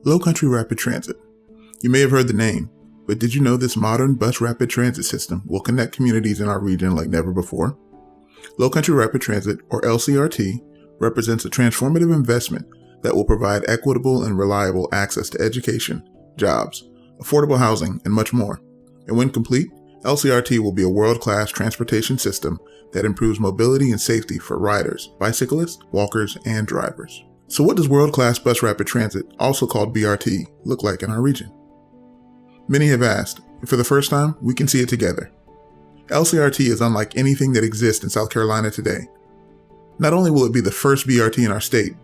Low-Country Rapid Transit. You may have heard the name, but did you know this modern bus rapid transit system will connect communities in our region like never before? Low-Country Rapid Transit, or LCRT, represents a transformative investment that will provide equitable and reliable access to education, jobs, affordable housing, and much more. And when complete, LCRT will be a world-class transportation system that improves mobility and safety for riders, bicyclists, walkers, and drivers. So what does world-class bus rapid transit, also called BRT, look like in our region? Many have asked, and for the first time, we can see it together. LCRT is unlike anything that exists in South Carolina today. Not only will it be the first BRT in our state,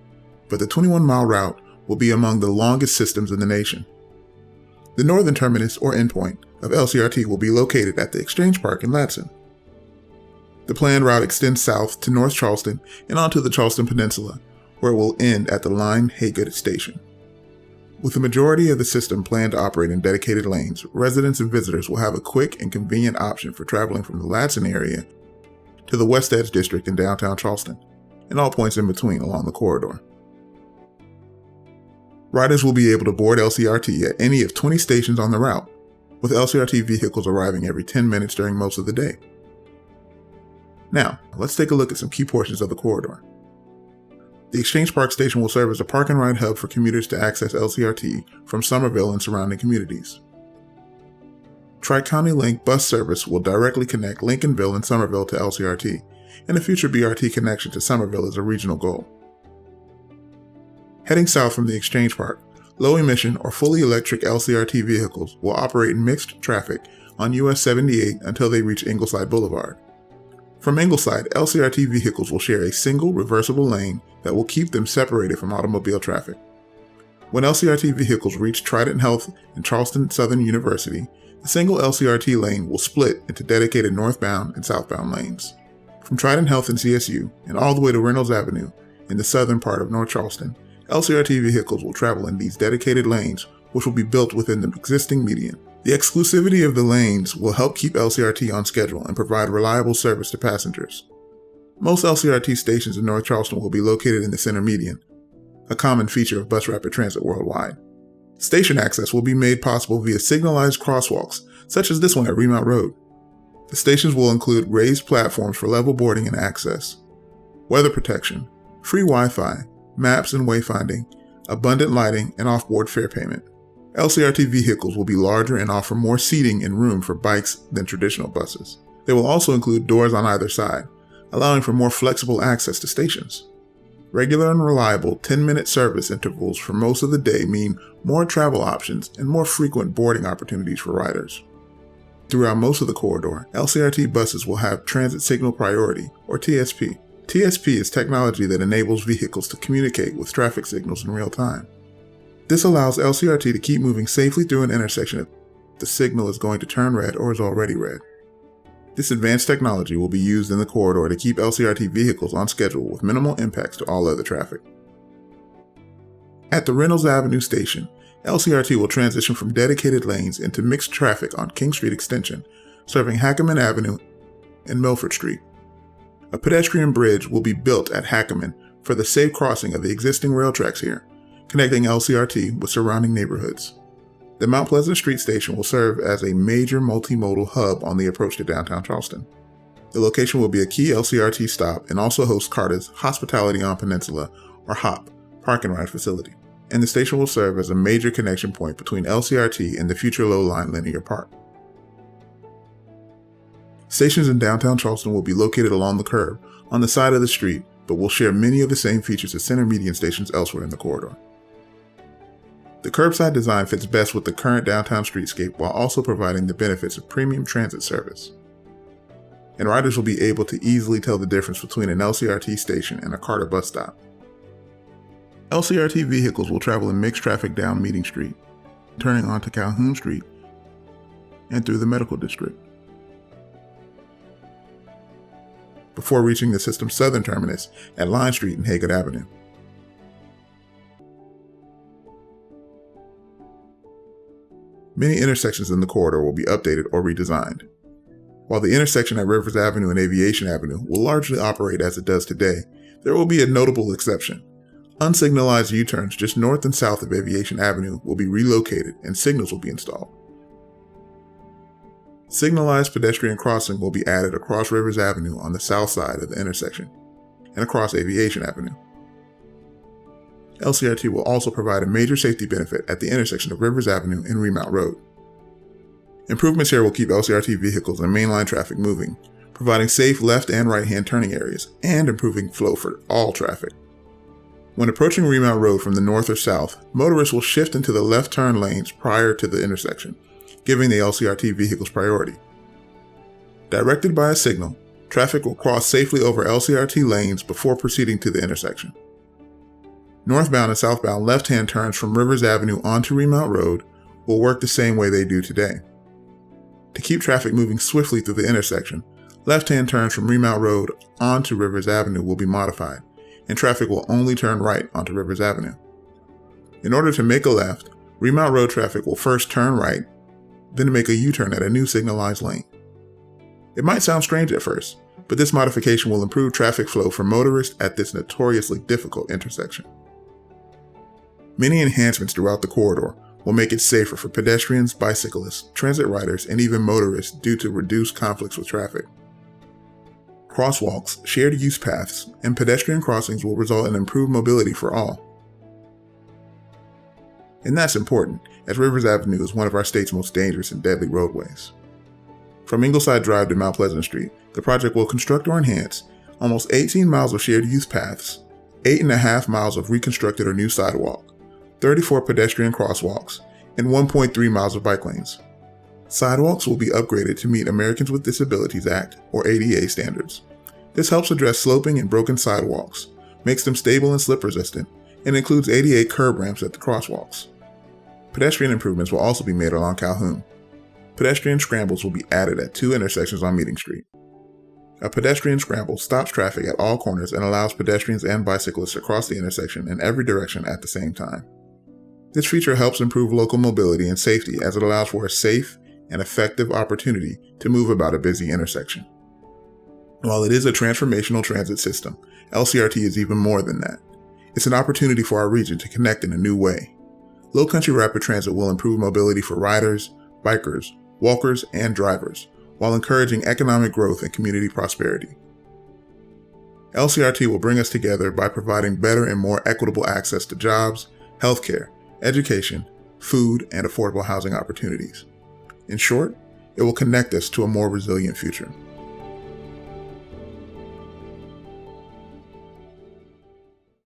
but the 21-mile route will be among the longest systems in the nation. The northern terminus or endpoint of LCRT will be located at the Exchange Park in Ladson. The planned route extends south to North Charleston and onto the Charleston Peninsula, where it will end at the Line Haygood Station. With the majority of the system planned to operate in dedicated lanes, residents and visitors will have a quick and convenient option for traveling from the Ladson area to the West Edge District in downtown Charleston, and all points in between along the corridor. Riders will be able to board LCRT at any of 20 stations on the route, with LCRT vehicles arriving every 10 minutes during most of the day. Now, let's take a look at some key portions of the corridor. The Exchange Park station will serve as a park and ride hub for commuters to access LCRT from Summerville and surrounding communities. Tri-County Link bus service will directly connect Lincolnville and Summerville to LCRT, and a future BRT connection to Summerville is a regional goal. Heading south from the Exchange Park, low-emission or fully electric LCRT vehicles will operate in mixed traffic on US 78 until they reach Ingleside Boulevard. From Ingleside, LCRT vehicles will share a single reversible lane that will keep them separated from automobile traffic. When LCRT vehicles reach Trident Health and Charleston Southern University, the single LCRT lane will split into dedicated northbound and southbound lanes. From Trident Health and CSU and all the way to Reynolds Avenue in the southern part of North Charleston, LCRT vehicles will travel in these dedicated lanes, which will be built within the existing median. The exclusivity of the lanes will help keep LCRT on schedule and provide reliable service to passengers. Most LCRT stations in North Charleston will be located in the center median, a common feature of bus rapid transit worldwide. Station access will be made possible via signalized crosswalks, such as this one at Remount Road. The stations will include raised platforms for level boarding and access, weather protection, free Wi-Fi, maps and wayfinding, abundant lighting, and off-board fare payment. LCRT vehicles will be larger and offer more seating and room for bikes than traditional buses. They will also include doors on either side, allowing for more flexible access to stations. Regular and reliable 10-minute service intervals for most of the day mean more travel options and more frequent boarding opportunities for riders. Throughout most of the corridor, LCRT buses will have Transit Signal Priority, or TSP. TSP is technology that enables vehicles to communicate with traffic signals in real time. This allows LCRT to keep moving safely through an intersection if the signal is going to turn red or is already red. This advanced technology will be used in the corridor to keep LCRT vehicles on schedule with minimal impacts to all other traffic. At the Reynolds Avenue station, LCRT will transition from dedicated lanes into mixed traffic on King Street Extension, serving Hackeman Avenue and Milford Street. A pedestrian bridge will be built at Hackeman for the safe crossing of the existing rail tracks here, connecting LCRT with surrounding neighborhoods. The Mount Pleasant Street station will serve as a major multimodal hub on the approach to downtown Charleston. The location will be a key LCRT stop and also host CARTA's Hospitality on Peninsula, or HOP, park and ride facility. And the station will serve as a major connection point between LCRT and the future low-line linear park. Stations in downtown Charleston will be located along the curb, on the side of the street, but will share many of the same features as center median stations elsewhere in the corridor. The curbside design fits best with the current downtown streetscape while also providing the benefits of premium transit service. And riders will be able to easily tell the difference between an LCRT station and a CARTA bus stop. LCRT vehicles will travel in mixed traffic down Meeting Street, turning onto Calhoun Street, and through the Medical District, before reaching the system's southern terminus at Line Street and Haygood Avenue. Many intersections in the corridor will be updated or redesigned. While the intersection at Rivers Avenue and Aviation Avenue will largely operate as it does today, there will be a notable exception. Unsignalized U-turns just north and south of Aviation Avenue will be relocated and signals will be installed. Signalized pedestrian crossing will be added across Rivers Avenue on the south side of the intersection and across Aviation Avenue. LCRT will also provide a major safety benefit at the intersection of Rivers Avenue and Remount Road. Improvements here will keep LCRT vehicles and mainline traffic moving, providing safe left and right-hand turning areas and improving flow for all traffic. When approaching Remount Road from the north or south, motorists will shift into the left turn lanes prior to the intersection, giving the LCRT vehicles priority. Directed by a signal, traffic will cross safely over LCRT lanes before proceeding to the intersection. Northbound and southbound left-hand turns from Rivers Avenue onto Remount Road will work the same way they do today. To keep traffic moving swiftly through the intersection, left-hand turns from Remount Road onto Rivers Avenue will be modified, and traffic will only turn right onto Rivers Avenue. In order to make a left, Remount Road traffic will first turn right, then make a U-turn at a new signalized lane. It might sound strange at first, but this modification will improve traffic flow for motorists at this notoriously difficult intersection. Many enhancements throughout the corridor will make it safer for pedestrians, bicyclists, transit riders, and even motorists due to reduced conflicts with traffic. Crosswalks, shared use paths, and pedestrian crossings will result in improved mobility for all. And that's important, as Rivers Avenue is one of our state's most dangerous and deadly roadways. From Ingleside Drive to Mount Pleasant Street, the project will construct or enhance almost 18 miles of shared use paths, 8.5 miles of reconstructed or new sidewalk, 34 pedestrian crosswalks, and 1.3 miles of bike lanes. Sidewalks will be upgraded to meet Americans with Disabilities Act, or ADA, standards. This helps address sloping and broken sidewalks, makes them stable and slip resistant, and includes ADA curb ramps at the crosswalks. Pedestrian improvements will also be made along Calhoun. Pedestrian scrambles will be added at 2 intersections on Meeting Street. A pedestrian scramble stops traffic at all corners and allows pedestrians and bicyclists to cross the intersection in every direction at the same time. This feature helps improve local mobility and safety as it allows for a safe and effective opportunity to move about a busy intersection. While it is a transformational transit system, LCRT is even more than that. It's an opportunity for our region to connect in a new way. Low Country Rapid Transit will improve mobility for riders, bikers, walkers, and drivers, while encouraging economic growth and community prosperity. LCRT will bring us together by providing better and more equitable access to jobs, healthcare, education, food, and affordable housing opportunities. In short, it will connect us to a more resilient future.